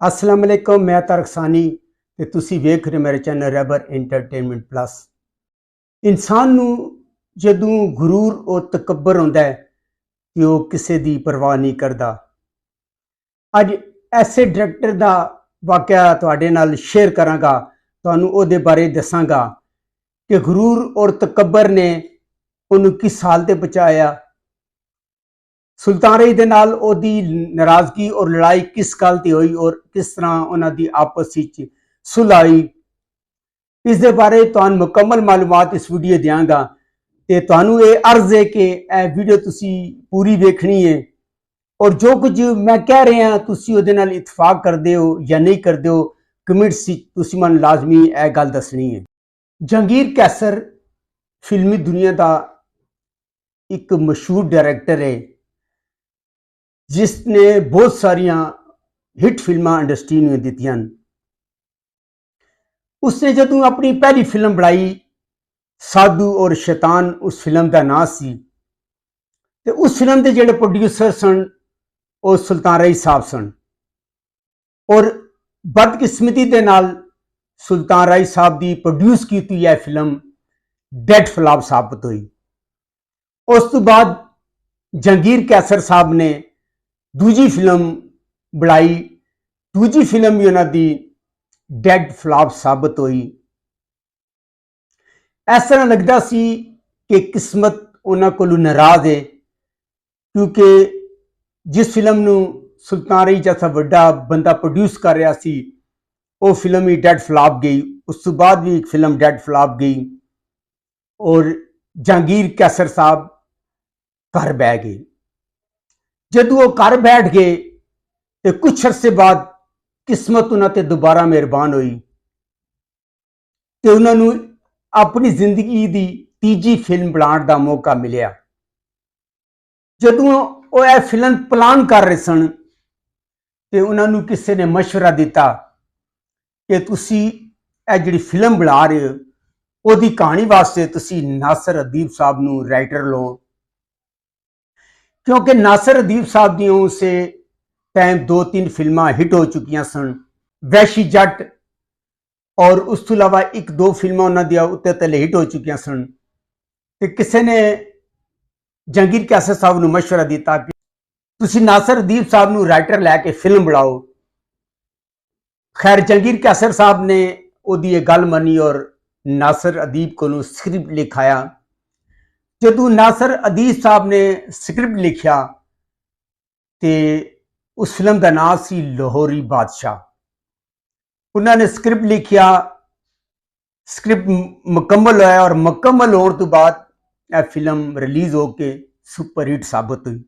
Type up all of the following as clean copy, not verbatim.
अस्सलाम वालेकुम, मैं तारक सानी ते तुसी वेख रहे मेरे चैनल रैबर एंटरटेनमेंट प्लस। इंसान नू जदों गुरूर और तकब्बर होंदा है कि वह किसी की परवाह नहीं करता। अज ऐसे डायरैक्टर का वाकया तुहाडे नाल शेयर करांगा, तुहानू उहदे बारे दसांगा कि गुरूर और तकब्बर ने उन्हें किस हाल ते पहुंचाया। सुल्तान रही दे नाल ओदी नाराजगी और लड़ाई किस गल ते होई और किस तरह उन्हां दी आपस विच सुलह आई, इस दे बारे तुहानू मुकम्मल मालूमात इस वीडियो देंगा। ते तुहानू ये अर्ज है कि यह वीडियो तुसी पूरी वेखनी है और जो कुछ मैं कह रहा तुसी उहदे नाल इतफाक करदे हो या नहीं करदे हो, कमेंट्स तुसी मन लाजमी यह गल दसनी है। जहांगीर कैसर फिल्मी दुनिया का एक मशहूर डायरैक्टर है जिसने बहुत सारिया हिट फिल्मां इंडस्ट्री ने दित्तियां। उसने जदों अपनी पहली फिल्म बनाई साधु और शैतान, उस फिल्म का नाम सी, ते उस फिल्म के जिहड़े प्रोड्यूसर सन वो सुल्तान रही साहब सन और बदकिस्मती के नाल सुल्तान राय साहब की प्रोड्यूस की यह फिल्म डेड फ्लॉप साबित हुई। उस तो बाद जहांगीर कैसर साहब ने दूजी फिल्म बनाई, दूजी फिल्म भी उन्हों की डेड फ्लॉप साबित हुई। इस तरह लगता सी कि किस्मत उन्होंने को नाराज है, क्योंकि जिस फिल्म नू सुल्तान रही जैसा बड़ा बंदा प्रोड्यूस कर रहा सी वो फिल्म ही डेड फ्लॉप गई। उस तो बाद भी एक फिल्म डेड फ्लॉप गई और जहांगीर कैसर साहब घर बह गए। जदों वो घर बैठ गए तो कुछ अरसे बाद किस्मत उन्होंने दोबारा मेहरबान हुई तो उन्होंने अपनी जिंदगी की तीजी फिल्म बनाने का मौका मिलिया। जदों वो यह फिल्म प्लान कर रहे सन तो उन्होंने किसी ने मशवरा दिता कि तुसी यह जिहड़ी फिल्म बना रहे हो उसकी कहानी वास्ते तुसी नासिर अदीब साहब नू राइटर लो, क्योंकि नासिर अदीब साहब दी उस टाइम 2-3 फिल्मां हिट हो चुकी सन, वैशी जट और उस तो इलावा 1-2 फिल्मां उन्होंने उत्ते तले हिट हो चुकी सन। तो किसी ने जहांगीर कैसर साहब नू मशवरा दिता कि तुसी नासिर अदीब साहब नू राइटर लैके फिल्म बनाओ। खैर जहांगीर कैसर साहब ने उहदी ये गल मनी और नासिर अदीब को स्क्रिप्ट लिखाया। जदों नासिर अदीब साहब ने स्क्रिप्ट लिखा तो उस फिल्म का नाम सी लाहौरी बादशाह। उन्होंने स्क्रिप्ट लिखा, स्क्रिप्ट मुकम्मल होया और मुकम्मल होने तो बाद यह फिल्म रिलीज होके सुपर हिट साबित हुई।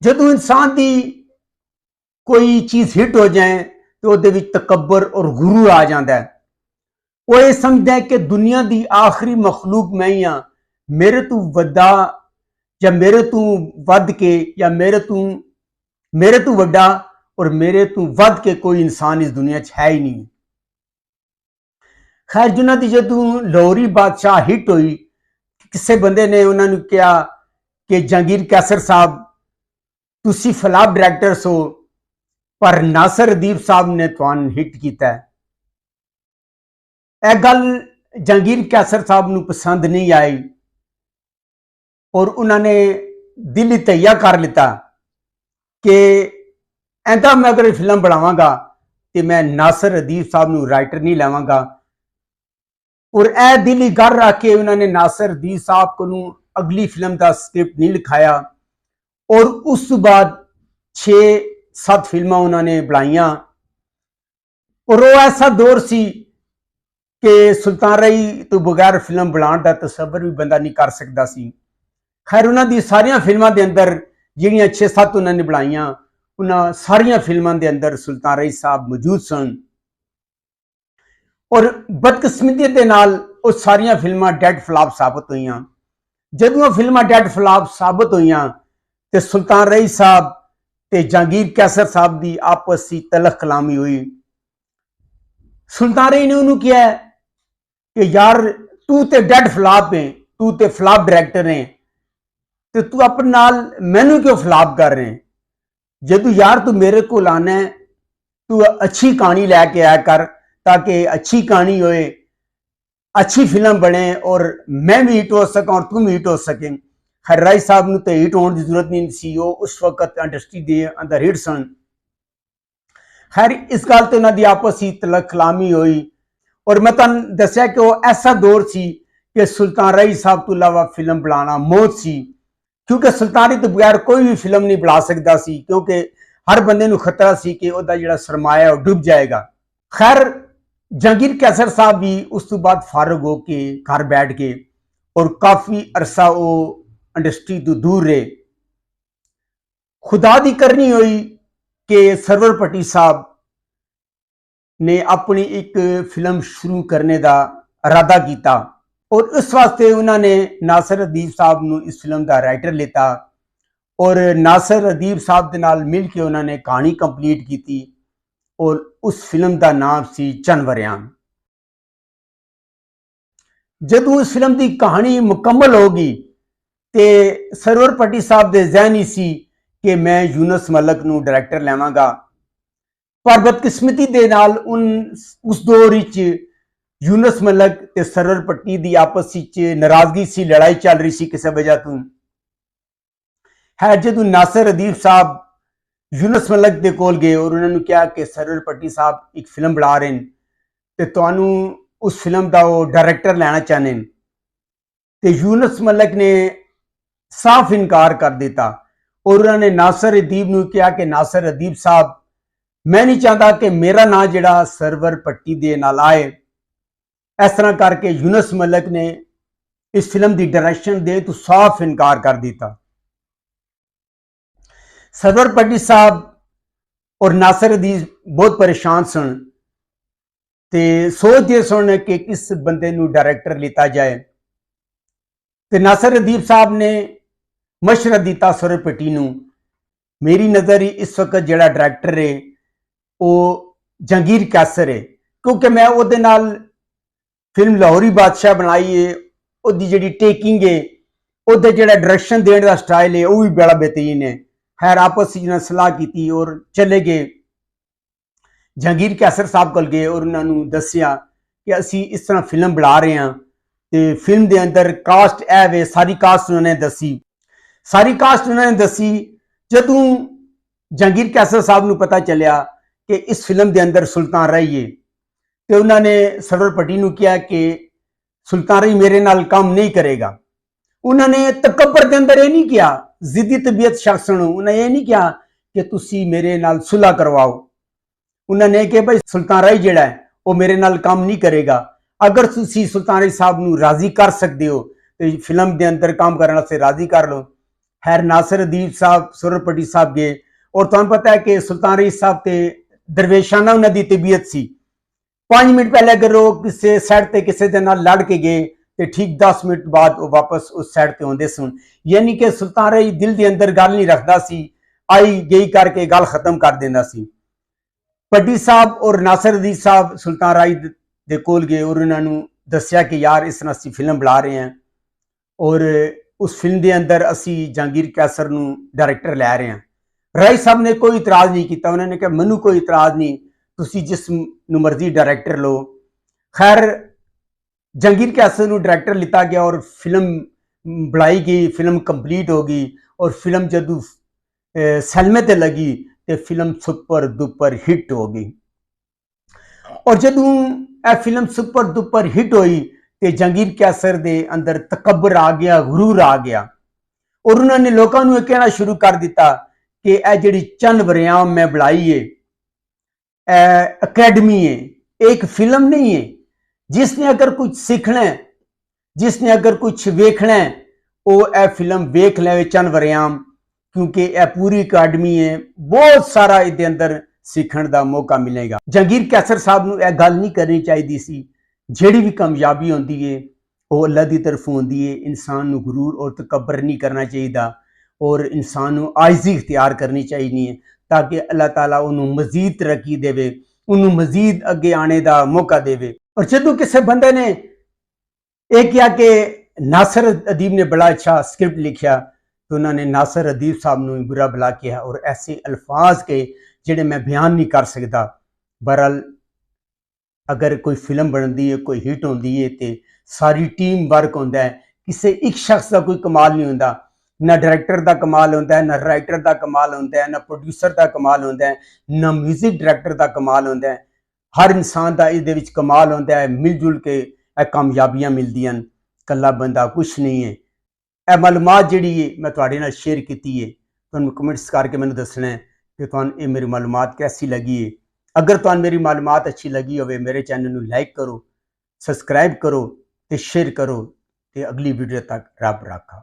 जदों इंसान की कोई चीज हिट हो जाए तो उहदे विच तकब्बर और गुरूर आ जाता है। वो ये समझता है कि दुनिया की आखिरी मखलूक मैं ही हाँ, मेरे तो वड्डा या मेरे तो वध के या मेरे तो वड्डा और मेरे तो वध के कोई इंसान इस दुनिया च है ही नहीं। खैर जिन्हों की जदों लाहौरी बादशाह हिट हुई, किसी बंदे ने उन्होंने कहा कि जहांगीर कैसर साहब तुसी फ्लॉप डायरैक्टर हो पर नासिर अदीब साहब ने तुहानू हिट किया है। यह गल जहांगीर कैसर साहब नू पसंद नहीं आई और उन्होंने दिल तैया कर लिता कि ऐदा मैं अगर फिल्म बनावांगा तो मैं नासिर अदीब साहब नू राइटर नहीं लवांगा। और यह दिल गल रख के उन्होंने नासिर अदीब साहब को अगली फिल्म का स्क्रिप्ट नहीं लिखाया और उस बाद 6-7 फिल्मां उन्होंने बनाइया। और वो ऐसा दौर सी कि सुल्तान रही तो बगैर फिल्म बनाने का तसव्वुर भी बंदा नहीं कर सकता सी। खैर उन्होंने सारिया फिल्मों के अंदर जिहड़ियां 6-7 उन्होंने बनाइया, उन्होंने सारिया फिल्मों के अंदर सुल्तान रही साहब मौजूद सन और बदकिस्मती के नाल वो सारिया फिल्मां डेड फ्लॉप साबित हुई। जदों फिल्मां डेड फ्लॉप साबित हुई तो सुल्तान रही साहब ते जहांगीर कैसर साहब की आपस की तलख कलामी हुई। सुल्तान रही ने उन्होंने कहा कि यार तू तो डेड फ्लॉप है, तू तो फ्लॉप डायरैक्टर है, तो तू अपने नाल मैनू क्यों फ्लॉप कर रहे हैं। जदू यार तू मेरे को आना है, तू अच्छी कहानी लैके आया कर, ताकि अच्छी कहानी होए, अच्छी फिल्म बने और मैं भी हिट हो सका और तुम हिट हो सकें। खैर राय साहब ने तो हिट होने की जरूरत नहीं सी, उस वक्त इंडस्ट्री के अंदर हिट सन। खैर इस गल तो उन्होंने आपस ही तलक कलामी हुई और मैं तुम दसिया कि वो ऐसा दौर सी कि सुल्तान राय साहब तो इलावा फिल्म बनाना मौत सी, क्योंकि सुल्तानी तो बगैर कोई भी फिल्म नहीं बना सकता सी, क्योंकि हर बंदे को खतरा सी कि उसका जिहड़ा सरमाया वो डूब जाएगा। खैर जहांगीर कैसर साहब भी उस तो बाद फारग हो के घर बैठ के और काफी अरसा वो इंडस्ट्री तो दूर रहे। खुदा दी करनी हुई कि सरवर भट्टी साहब ने अपनी एक फिल्म शुरू करने का इरादा किया और उस वास्ते उन्होंने नासिर अदीब साहब को इस फिल्म का राइटर लेता और नासिर अदीब साहब के नाल मिल के उन्होंने कहानी कंप्लीट की और उस फिल्म का नाम सी चनवरियाम। जदों इस फिल्म की कहानी मुकम्मल होगी तो सरवर भट्टी साहब के जहन ही सी कि मैं यूनुस मलिक को डायरैक्टर लैवांगा, पर बदकिस्मती दे नाल उस दौर यूनुस मलिक ते सरवर भट्टी की आपस नाराजगी सी, लड़ाई चल रही सी किसी वजह तो है। जदों नासिर अदीब साहब यूनुस मलिक के कोल गए और उन्होंने कहा कि सरवर भट्टी साहब एक फिल्म बना रहे हैं तो तुहानू उस फिल्म का वो डायरैक्टर लेना चाहते हैं, तो यूनुस मलिक ने साफ इनकार कर दिता और उन्होंने नासिर अदीब को कहा कि नासिर अदीब साहब मैं नहीं चाहता कि मेरा नाम जिहड़ा सरवर भट्टी दे नाल आए। इस तरह करके यूनुस मलिक ने इस फिल्म की डायरेक्शन दे तो साफ इनकार कर दिता। सरवर भट्टी साहब और नासिर अदीब बहुत परेशान सन ते सोचते सन कि किस बंदे नूं डायरैक्टर लिता जाए। तो नासिर अदीब साहब ने मशवरा दिता सरवर भट्टी नूं, मेरी नज़र इस वक्त जिहड़ा डायरैक्टर है वो जहांगीर कैसर है, क्योंकि मैं उहदे नाल फिल्म लाहौरी बादशाह बनाई है, उहदी जिहड़ी टेकिंग है, उहदे जिहड़ा डायरेक्शन देने का स्टाइल है वह भी बड़ा बेहतरीन है। खैर आपस में सलाह की और चले गए जहांगीर कैसर साहब को गए और उन्होंने दसिया कि असी इस तरह फिल्म बना रहे हैं तो फिल्म के अंदर कास्ट है वे, सारी कास्ट उन्होंने दसी, सारी कास्ट उन्होंने दसी। जदों जहांगीर कैसर साहब को पता चलिया कि इस फिल्म के अंदर सुल्तान राय है तो उन्होंने सरवर भट्टी को कहा कि सुल्तान राय मेरे नाल काम नहीं करेगा। उन्होंने तकबर के अंदर यह नहीं किया, जिद्दी तबीयत शख्स उन्हें यह नहीं कहा कि तुसी मेरे नाल सुलह करवाओ। उन्होंने कहा भाई सुल्तान राय जिहड़ा है वो मेरे नाल काम नहीं करेगा, अगर तुसी सुल्तान राय साहब को राजी कर सकते हो तो फिल्म के अंदर काम करने से राजी कर लो। खैर नासिर अदीब साहब सरवर भट्टी साहब गए और तुहानू पता है कि सुल्तान राय साहब ते दरवेशाना उन्होंने तबीयत सी, 5 मिनट पहले अगर वो किसी सैड से किसी के नाल लड़ के गए तो ठीक 10 मिनट बाद वो वापस उस सैड से आते सन, यानी कि सुल्तान राय दिल के अंदर गल नहीं रखता सी, आई गई करके गल खत्म कर देता सी। भट्टी साहब और नासिर अदीब साहब सुल्तान राय दे कोल गए और उन्होंने दसिया कि यार इस तरह असी फिल्म बना रहे हैं और उस फिल्म के अंदर असी जहांगीर कैसर नूं डायरैक्टर लै रहे हैं। राय साहब ने कोई इतराज़ नहीं किया, उन्होंने कहा मैनू कोई इतराज़ नहीं, तुसी जिस मर्जी डायरैक्टर लो। खैर जहांगीर कैसर को डायरैक्टर लिता गया और फिल्म बनाई गई, फिल्म कंप्लीट हो गई और फिल्म जदों सैलमे ते लगी तो फिल्म सुपर दुपर हिट हो गई। और जदों यह फिल्म सुपर दुपर हिट हुई तो जहांगीर कैसर के अंदर तकबर आ गया, गुरूर आ गया और उन्होंने लोगों को कहना शुरू कर दिता कि यह जिहड़ी चनवरियाम मैं बनाई है अकैडमी है, एक फिल्म नहीं है। जिसने अगर कुछ सीखना है, जिसने अगर कुछ वेखना है वो ए फिल्म वेख ले चनवरियाम, क्योंकि यह पूरी अकैडमी है, बहुत सारा इहदे अंदर सीखने का मौका मिलेगा। जहांगीर कैसर साहब को यह गल नहीं करनी चाहिए सी, जिहड़ी भी कामयाबी होती है वो अल्लाह की तरफों होती है, इंसान को गुरूर और तकबर नहीं करना चाहिए और इंसान को आजिज़ी इख्तियार करनी चाहिए ताकि अल्लाह ताला उन्होंने मजीद तरक्की देवे, उन्होंने मजीद अगे आने का मौका देवे। और जदों किसी बंदे ने यह किया कि नासिर अदीब ने बड़ा अच्छा स्क्रिप्ट लिखा तो उन्होंने नासिर अदीब साहब नूं बुरा भला किया और ऐसे अल्फाज के जिहड़े मैं बयान नहीं कर सकता। बहरहाल अगर कोई फिल्म बनती है, कोई हिट होती है तो सारी टीम वर्क होता है, किसी एक शख्स का कोई कमाल नहीं होता। ना डायरैक्टर का कमाल होता है, ना राइटर का कमाल होता है, ना प्रोड्यूसर का कमाल होता है, ना म्यूजिक डायरैक्टर का कमाल होता है। हर इंसान का इहदे विच कमाल होता है, मिलजुल के कामयाबियां मिलदियां, कल्ला बंदा कुछ नहीं है। यह मालूमात जिहड़ी है मैं तुहाडे नाल शेयर की है, तुहानूं कमेंट्स करके मैनूं दसना है कि तुहानूं ये मेरी मालूमात कैसी लगी है। अगर तुहानूं मेरी मालूमात अच्छी लगी होवे, मेरे चैनल नूं लाइक करो, सबसक्राइब करो ते शेयर करो ते अगली वीडियो तक रब राखा।